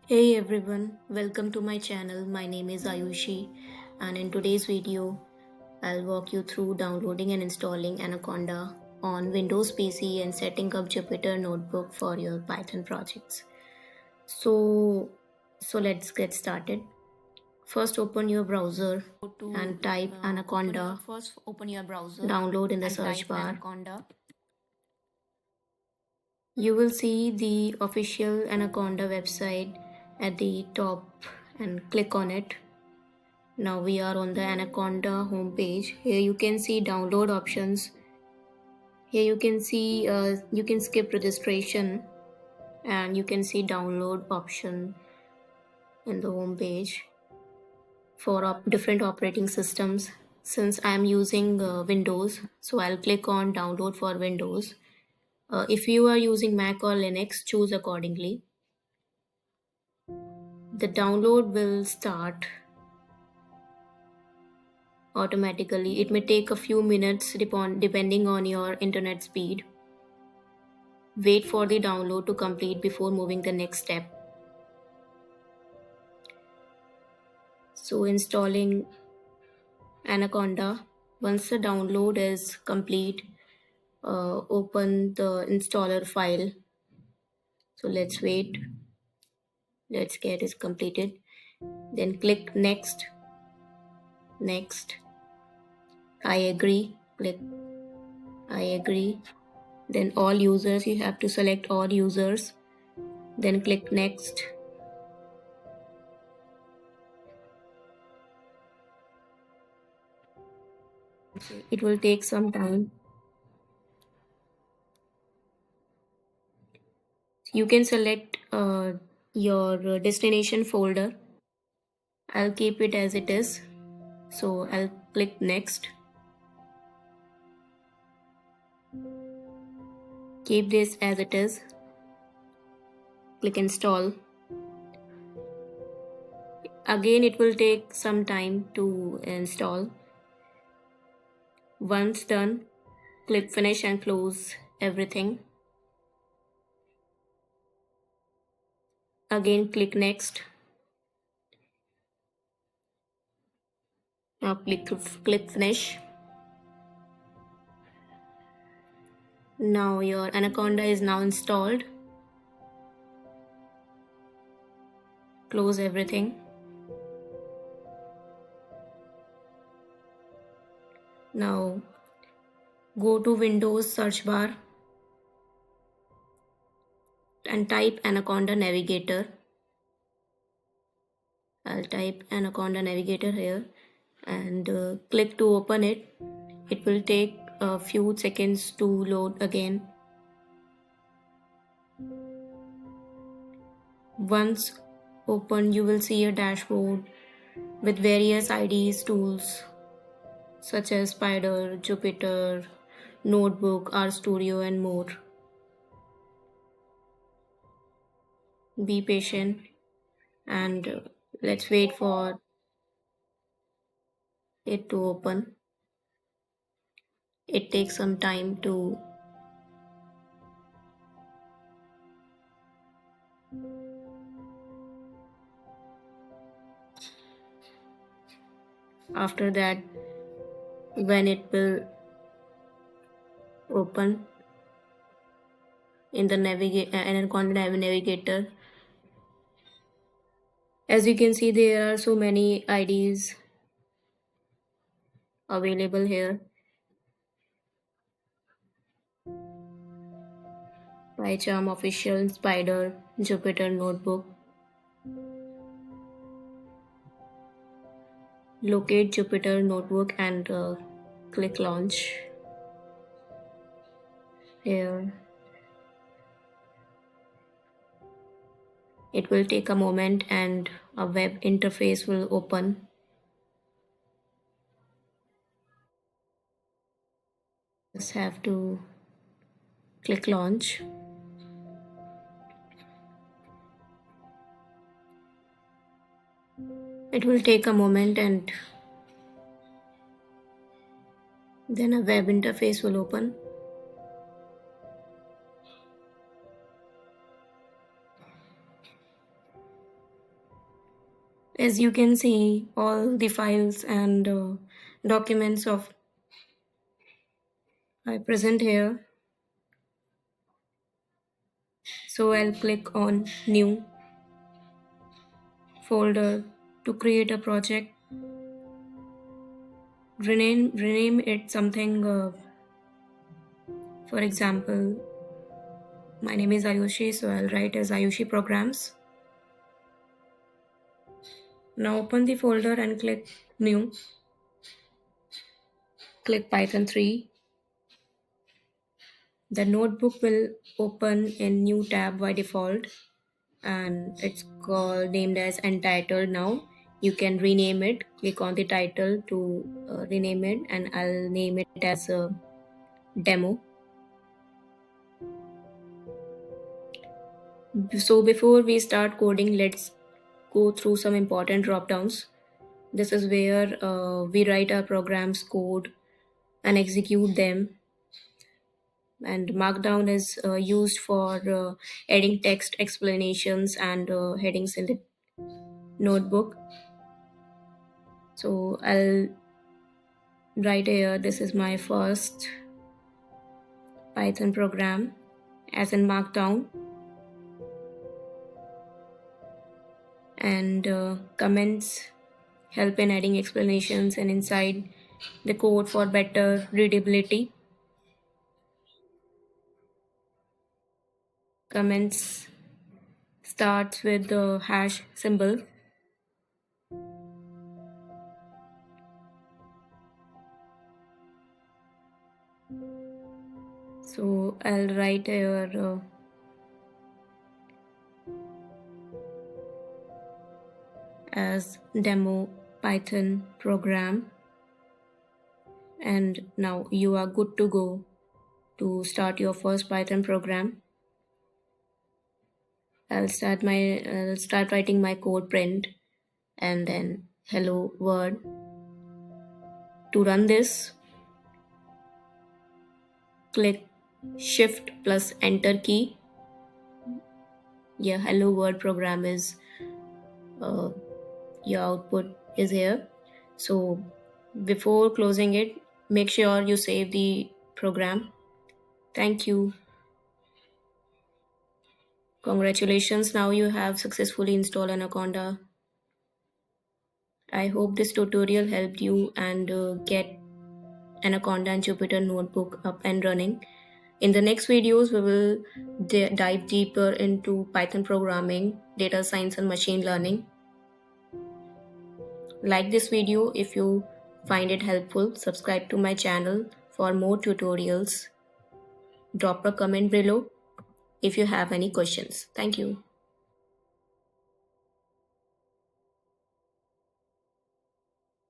Hey everyone, welcome to my channel. My name is Ayushi, and in today's video, I'll walk you through downloading and installing Anaconda on Windows PC and setting up Jupyter Notebook for your Python projects. So, let's get started. First, open your browser and type Anaconda. Download in the search bar. You will see the official Anaconda website at the top and click on it. Now we are on the Anaconda homepage. Here you can see download options. Here you can see you can skip registration and you can see download option in the homepage for different operating systems. Since I am using Windows, so I'll click on download for Windows. If you are using Mac or Linux, choose accordingly. The download will start automatically. It may take a few minutes depending on your internet speed. Wait for the download to complete before moving the next step. So installing Anaconda. Once the download is complete, open the installer file. So let's wait. Let's get it completed. Then click next. Next. I agree. Click I agree. Then all users, you have to select all users. Then click next. It will take some time. You can select your destination folder. I'll keep it as it is. So I'll click next. Keep this as it is. Click install. Again, it will take some time to install. Once done, click finish and close everything. Again, click next. Now click finish. Now your Anaconda is now installed. Close everything. Now go to Windows search bar and type Anaconda Navigator. I'll type Anaconda Navigator here and click to open it. It will take a few seconds to load again. Once open, you will see a dashboard with various IDEs tools such as Spider, Jupyter, Notebook, RStudio and more. Be patient and let's wait for it to open. It takes some time to after that when it will open in the Anaconda Navigator. As you can see, there are so many IDs available here. PyCharm Official, Spider, Jupyter Notebook. Locate Jupyter Notebook and click launch. Here. It will take a moment and a web interface will open. Just have to click launch. It will take a moment and then a web interface will open. As you can see, all the files and documents of I present here. So I'll click on new folder to create a project. Rename it something. For example, my name is Ayushi, so I'll write as Ayushi Programs. Now open the folder and click new. Click Python 3. The notebook will open in new tab by default, and it's called named as Untitled now. You can rename it. Click on the title to rename it, and I'll name it as a demo. So before we start coding, let's go through some important drop downs. This is where we write our programs code and execute them. And Markdown is used for adding text explanations and headings in the notebook. So I'll write here, this is my first Python program as in Markdown. And comments help in adding explanations and inside the code for better readability. Comments starts with the hash symbol. So I'll write here as demo Python program, and now you are good to go to start your first Python program. I'll start writing my code print and then hello world. To run this, click shift plus enter key. Yeah, hello world program is your output is here. So before closing it, make sure you save the program. Thank you. Congratulations, now you have successfully installed Anaconda. I hope this tutorial helped you and get Anaconda and Jupyter Notebook up and running. In the next videos, we will dive deeper into Python programming, data science and machine learning. Like this video if you find it helpful. Subscribe to my channel for more tutorials. Drop a comment below if you have any questions. Thank you.